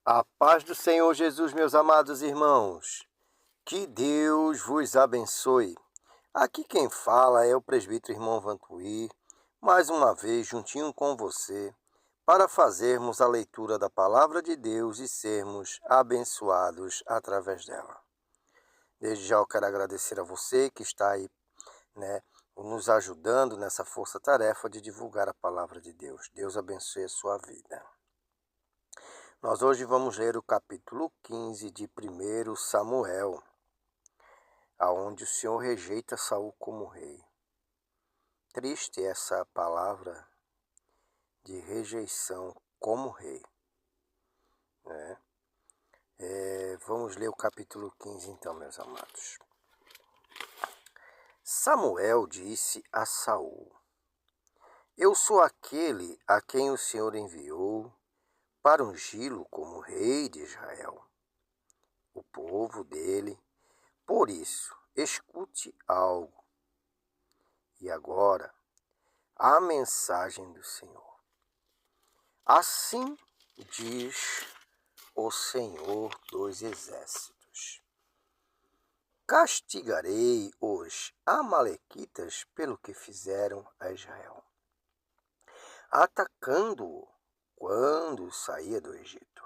A paz do Senhor Jesus, meus amados irmãos. Que Deus vos abençoe. Aqui quem fala é o presbítero irmão Vantuí, mais uma vez juntinho com você, para fazermos a leitura da palavra de Deus e sermos abençoados através dela. Desde já eu quero agradecer a você que está aí, nos ajudando nessa força-tarefa de divulgar a palavra de Deus. Deus abençoe a sua vida. Nós hoje vamos ler o capítulo 15 de 1 Samuel, aonde o Senhor rejeita Saul como rei. Triste essa palavra de rejeição como rei. Né? Vamos ler o capítulo 15 então, meus amados. Samuel disse a Saul: Eu sou aquele a quem o Senhor enviou para ungí-lo como rei de Israel, o povo dele. Por isso, escute algo. E agora, a mensagem do Senhor. Assim diz o Senhor dos Exércitos: Castigarei os amalequitas pelo que fizeram a Israel, atacando-o quando saía do Egito.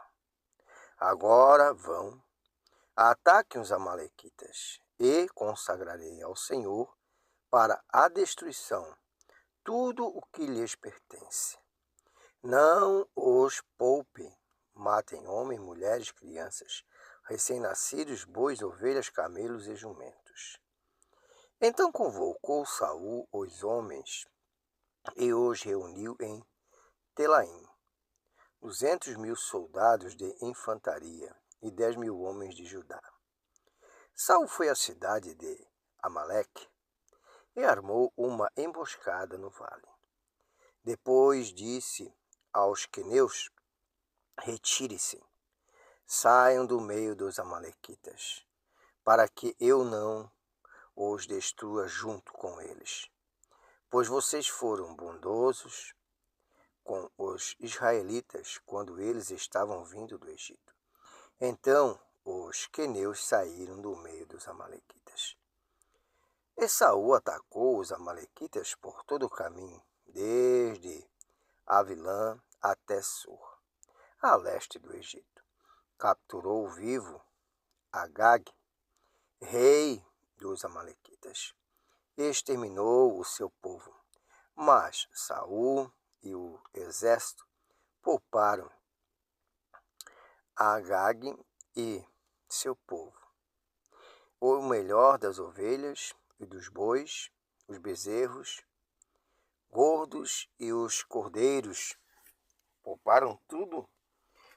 Agora vão, ataquem os amalequitas, e consagrarei ao Senhor para a destruição tudo o que lhes pertence. Não os poupem, matem homens, mulheres, crianças, recém-nascidos, bois, ovelhas, camelos e jumentos. Então convocou Saul os homens e os reuniu em Telaim, 200.000 soldados de infantaria e 10.000 homens de Judá. Saul foi à cidade de Amaleque e armou uma emboscada no vale. Depois disse aos queneus: Retire-se, saiam do meio dos amalequitas, para que eu não os destrua junto com eles. Pois vocês foram bondosos com os israelitas quando eles estavam vindo do Egito. Então os queneus saíram do meio dos amalequitas. E Saul atacou os amalequitas por todo o caminho, desde Avilã até Sur, a leste do Egito. Capturou vivo Agag, rei dos amalequitas, e exterminou o seu povo. Mas Saul e o exército pouparam Agag e seu povo, o melhor das ovelhas e dos bois, os bezerros gordos e os cordeiros. Pouparam tudo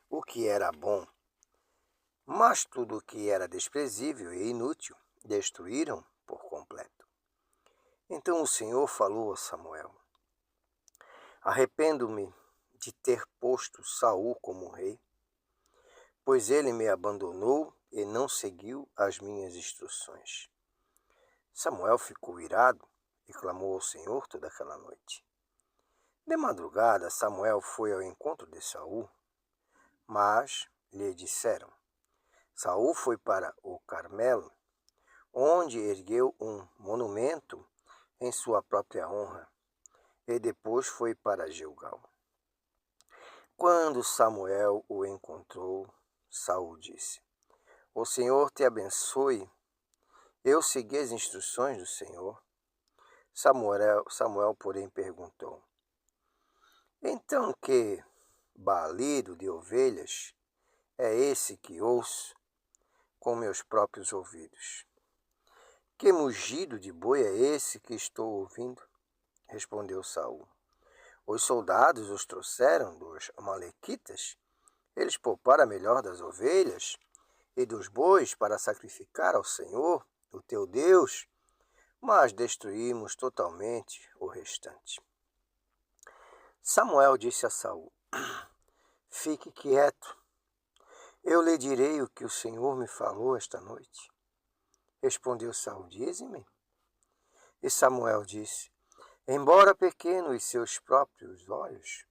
o que era bom, mas tudo o que era desprezível e inútil destruíram por completo. Então o Senhor falou a Samuel: Arrependo-me de ter posto Saul como rei, pois ele me abandonou e não seguiu as minhas instruções. Samuel ficou irado e clamou ao Senhor toda aquela noite. De madrugada, Samuel foi ao encontro de Saul, mas lhe disseram: Saul foi para o Carmelo, onde ergueu um monumento em sua própria honra, e depois foi para Gilgal. Quando Samuel o encontrou, Saul disse: O Senhor te abençoe. Eu segui as instruções do Senhor. Samuel, porém, perguntou: Então que balido de ovelhas é esse que ouço com meus próprios ouvidos? Que mugido de boi é esse que estou ouvindo? Respondeu Saul: Os soldados os trouxeram dos amalequitas. Eles pouparam a melhor das ovelhas e dos bois para sacrificar ao Senhor, o teu Deus, mas destruímos totalmente o restante. Samuel disse a Saul: Fique quieto. Eu lhe direi o que o Senhor me falou esta noite. Respondeu Saul: Dize-me. E Samuel disse: Embora pequeno em seus próprios olhos,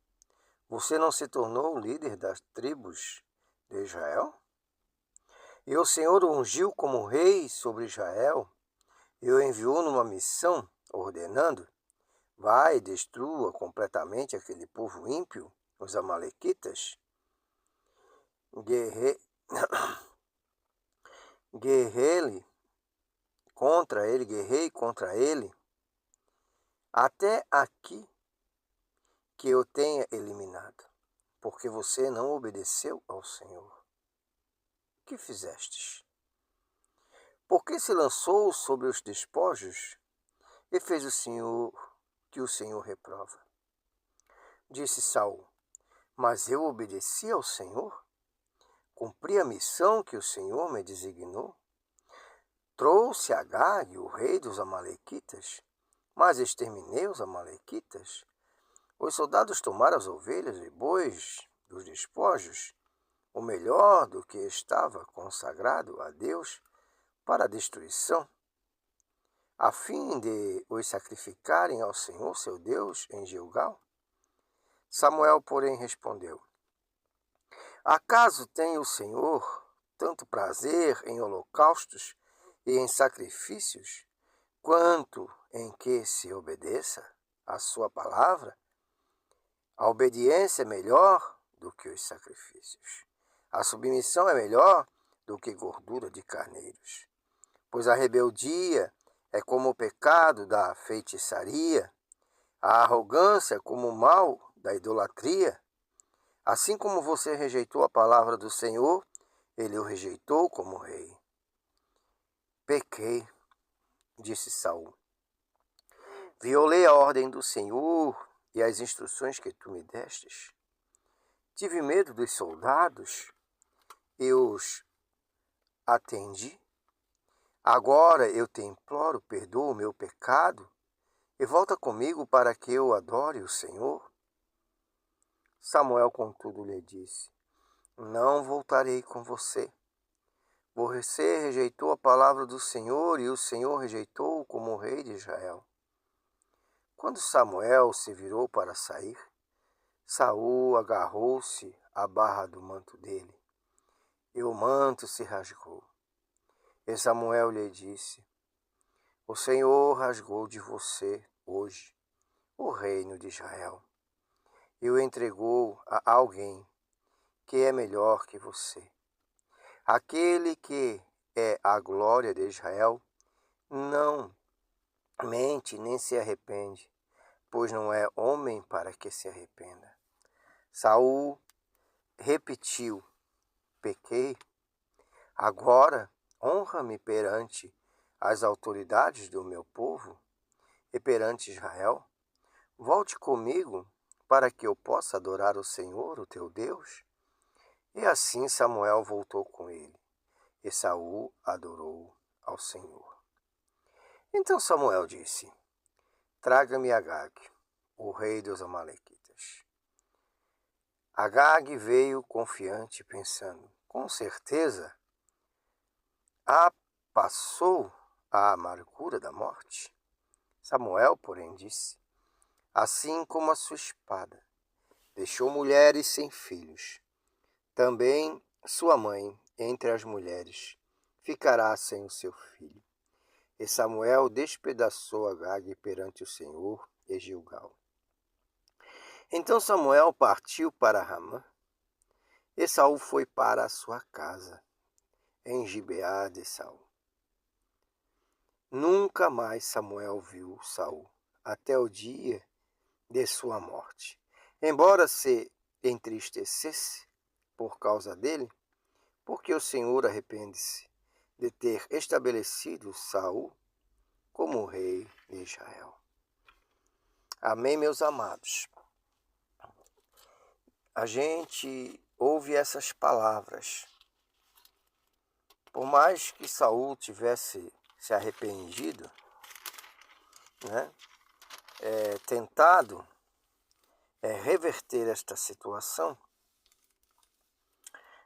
você não se tornou líder das tribos de Israel? E o Senhor o ungiu como rei sobre Israel e o enviou numa missão, ordenando: vai, destrua completamente aquele povo ímpio, os amalequitas. Guerrei contra ele, até aqui que eu tenha eliminado, porque você não obedeceu ao Senhor. O que fizestes? Porque se lançou sobre os despojos e fez o Senhor que o Senhor reprova. Disse Saul: mas eu obedeci ao Senhor, cumpri a missão que o Senhor me designou. Trouxe Agag, o rei dos amalequitas, mas exterminei os amalequitas. Os soldados tomaram as ovelhas e bois dos despojos, o melhor do que estava consagrado a Deus para a destruição, a fim de os sacrificarem ao Senhor seu Deus em Gilgal. Samuel, porém, respondeu: acaso tem o Senhor tanto prazer em holocaustos e em sacrifícios, quanto em que se obedeça a sua palavra? A obediência é melhor do que os sacrifícios. A submissão é melhor do que gordura de carneiros. Pois a rebeldia é como o pecado da feitiçaria, a arrogância como o mal da idolatria. Assim como você rejeitou a palavra do Senhor, ele o rejeitou como rei. Pequei, disse Saul. Violei a ordem do Senhor e as instruções que tu me destes. Tive medo dos soldados e os atendi. Agora eu te imploro, perdoa o meu pecado e volta comigo para que eu adore o Senhor. Samuel, contudo, lhe disse: não voltarei com você. Você rejeitou a palavra do Senhor e o Senhor rejeitou-o como rei de Israel. Quando Samuel se virou para sair, Saul agarrou-se à barra do manto dele, e o manto se rasgou. E Samuel lhe disse: o Senhor rasgou de você hoje o reino de Israel e o entregou a alguém que é melhor que você. Aquele que é a glória de Israel não mente nem se arrepende, pois não é homem para que se arrependa. Saul repetiu: pequei. Agora honra-me perante as autoridades do meu povo e perante Israel. Volte comigo para que eu possa adorar o Senhor, o teu Deus. E assim Samuel voltou com ele, e Saul adorou ao Senhor. Então Samuel disse: traga-me Agag, o rei dos amalequitas. Agag veio confiante, pensando: com certeza passou a amargura da morte. Samuel, porém, disse: assim como a sua espada deixou mulheres sem filhos, também sua mãe, entre as mulheres, ficará sem o seu filho. E Samuel despedaçou Agag perante o Senhor em Gilgal. Então Samuel partiu para Ramá, e Saul foi para a sua casa, em Gibeá de Saul. Nunca mais Samuel viu Saul, até o dia de sua morte. Embora se entristecesse por causa dele, porque o Senhor arrepende-se de ter estabelecido Saul como rei de Israel. Amém, meus amados? A gente ouve essas palavras. Por mais que Saul tivesse se arrependido, tentado reverter esta situação,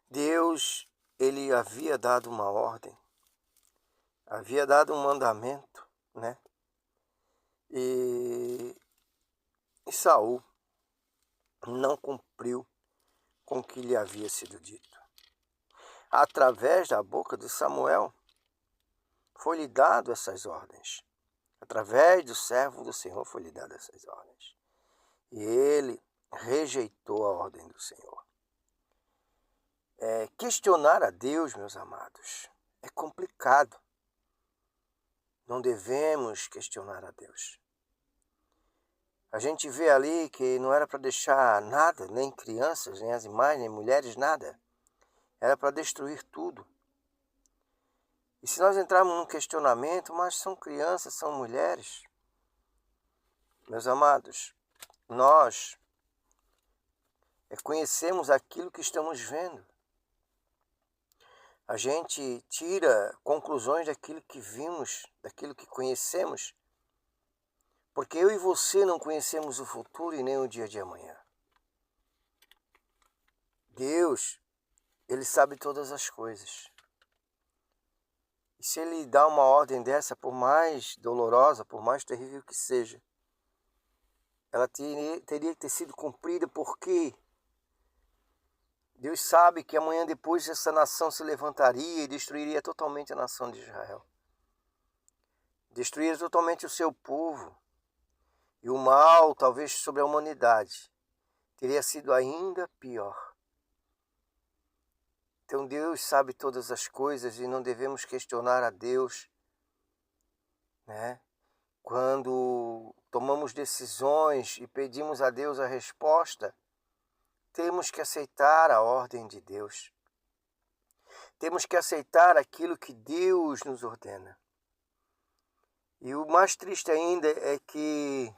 Deus, ele havia dado uma ordem, havia dado um mandamento, E Saul não cumpriu com o que lhe havia sido dito. através da boca de Samuel, foi-lhe dado essas ordens. Através do servo do Senhor foi-lhe dado essas ordens. E ele rejeitou a ordem do Senhor. Questionar a Deus, meus amados, é complicado. Não devemos questionar a Deus. A gente vê ali que não era para deixar nada, nem crianças, nem animais, nem mulheres, nada. Era para destruir tudo. E se nós entrarmos num questionamento, mas são crianças, são mulheres. Meus amados, nós conhecemos aquilo que estamos vendo. A gente tira conclusões daquilo que vimos, daquilo que conhecemos, porque eu e você não conhecemos o futuro e nem o dia de amanhã. Deus, Ele sabe todas as coisas. E se Ele dá uma ordem dessa, por mais dolorosa, por mais terrível que seja, ela teria que ter sido cumprida, porque Deus sabe que amanhã depois essa nação se levantaria e destruiria totalmente a nação de Israel. Destruiria totalmente o seu povo. E o mal, talvez sobre a humanidade, teria sido ainda pior. Então Deus sabe todas as coisas e não devemos questionar a Deus, né? Quando tomamos decisões e pedimos a Deus a resposta, temos que aceitar a ordem de Deus. Temos que aceitar aquilo que Deus nos ordena. E o mais triste ainda é que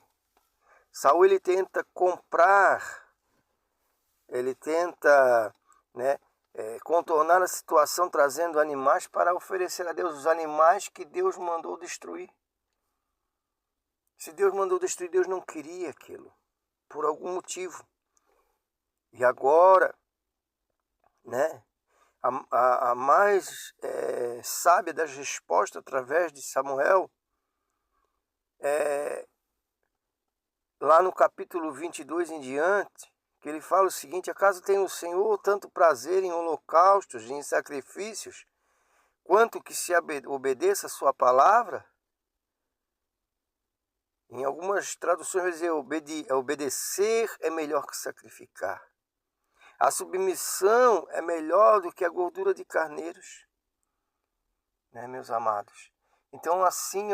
Saul ele tenta comprar, ele tenta, contornar a situação trazendo animais para oferecer a Deus, os animais que Deus mandou destruir. Se Deus mandou destruir, Deus não queria aquilo, por algum motivo. E agora, a mais sábia das respostas através de Samuel, lá no capítulo 22 em diante, que ele fala o seguinte: acaso tem o Senhor tanto prazer em holocaustos e em sacrifícios, quanto que se obedeça a sua palavra? Em algumas traduções vai dizer obedecer é melhor que sacrificar. A submissão é melhor do que a gordura de carneiros, né, meus amados? Então, assim,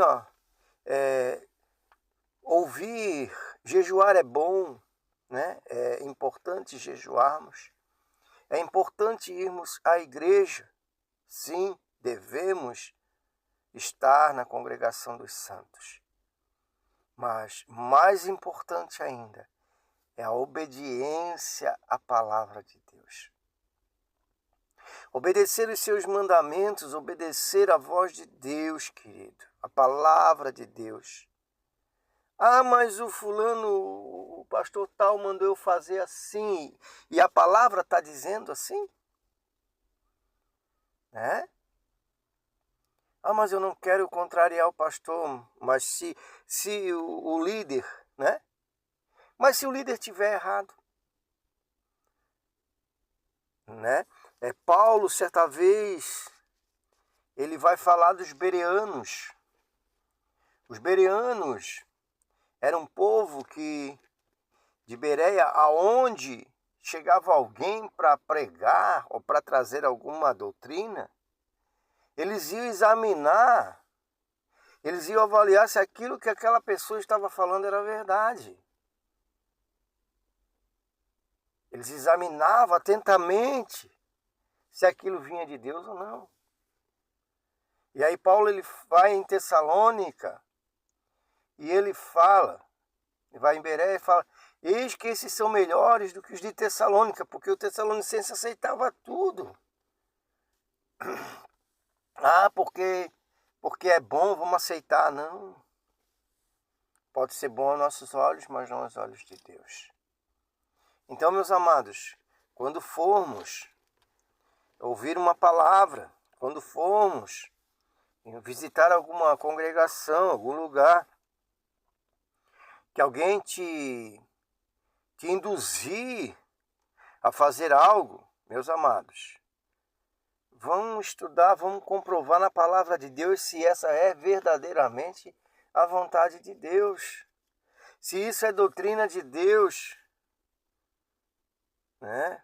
jejuar é bom, né? É importante jejuarmos. É importante irmos à igreja. Sim, devemos estar na congregação dos santos. Mas mais importante ainda é a obediência à palavra de Deus. Obedecer os seus mandamentos, obedecer a voz de Deus, querido, a palavra de Deus. Ah, mas o fulano, o pastor tal mandou eu fazer assim, e a palavra está dizendo assim? Né? Ah, mas eu não quero contrariar o pastor, mas se o líder, né? Mas se o líder tiver errado, né? Paulo, certa vez, ele vai falar dos bereanos. Os bereanos eram um povo de Bereia, aonde chegava alguém para pregar ou para trazer alguma doutrina, eles iam examinar, eles iam avaliar se aquilo que aquela pessoa estava falando era verdade. Eles examinavam atentamente se aquilo vinha de Deus ou não. E aí Paulo ele vai em Tessalônica e ele fala, vai em Bereia e fala: eis que esses são melhores do que os de Tessalônica, porque o tessalonicense aceitava tudo. Ah, porque é bom, vamos aceitar. Não. Pode ser bom aos nossos olhos, mas não aos olhos de Deus. Então, meus amados, quando formos ouvir uma palavra, quando formos visitar alguma congregação, algum lugar, que alguém te induzir a fazer algo, meus amados, vamos estudar, vamos comprovar na palavra de Deus se essa é verdadeiramente a vontade de Deus. Se isso é doutrina de Deus, né?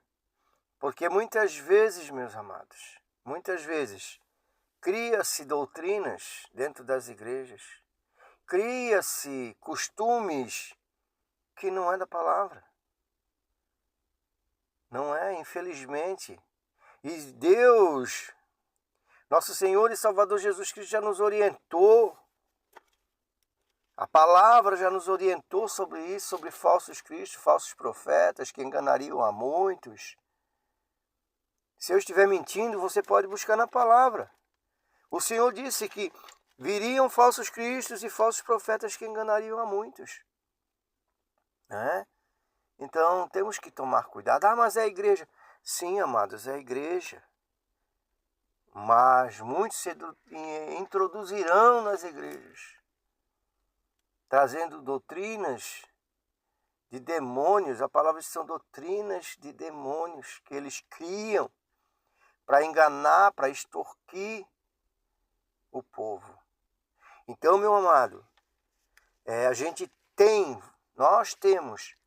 Porque muitas vezes, meus amados, muitas vezes, cria-se doutrinas dentro das igrejas, cria-se costumes que não é da palavra. Não é, infelizmente. E Deus, nosso Senhor e Salvador Jesus Cristo já nos orientou. A palavra já nos orientou sobre isso, sobre falsos cristos, falsos profetas que enganariam a muitos. Se eu estiver mentindo, você pode buscar na palavra. O Senhor disse que viriam falsos cristos e falsos profetas que enganariam a muitos. Né? Então temos que tomar cuidado. Ah, mas é a igreja. Sim, amados, é a igreja. Mas muitos se introduzirão nas igrejas, trazendo doutrinas de demônios. A palavra diz que são doutrinas de demônios que eles criam para enganar, para extorquir o povo. Então, meu amado, nós temos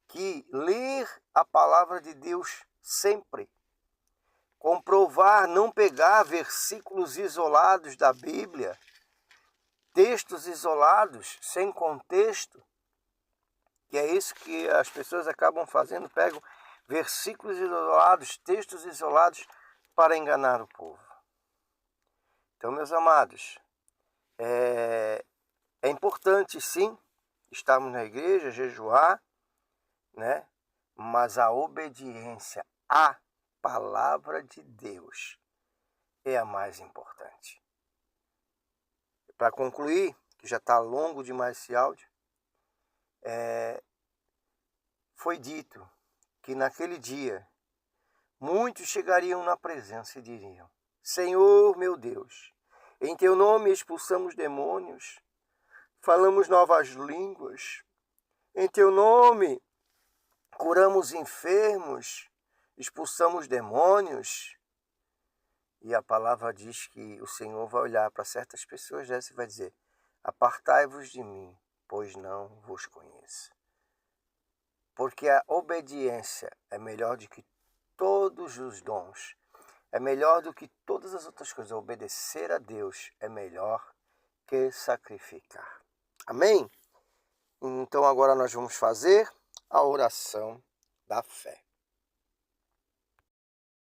que ler a palavra de Deus sempre. Comprovar, não pegar versículos isolados da Bíblia, textos isolados, sem contexto, que é isso que as pessoas acabam fazendo, pegam versículos isolados, textos isolados para enganar o povo. Então, meus amados, é importante sim estarmos na igreja, jejuar, né? Mas a obediência à palavra de Deus é a mais importante. Para concluir, que já está longo demais esse áudio, foi dito que naquele dia muitos chegariam na presença e diriam: Senhor meu Deus, em teu nome expulsamos demônios, falamos novas línguas, em teu nome curamos enfermos, expulsamos demônios. E a palavra diz que o Senhor vai olhar para certas pessoas dessas e vai dizer: apartai-vos de mim, pois não vos conheço. Porque a obediência é melhor do que todos os dons, é melhor do que todas as outras coisas. Obedecer a Deus é melhor que sacrificar. Amém? Então agora nós vamos fazer a oração da fé.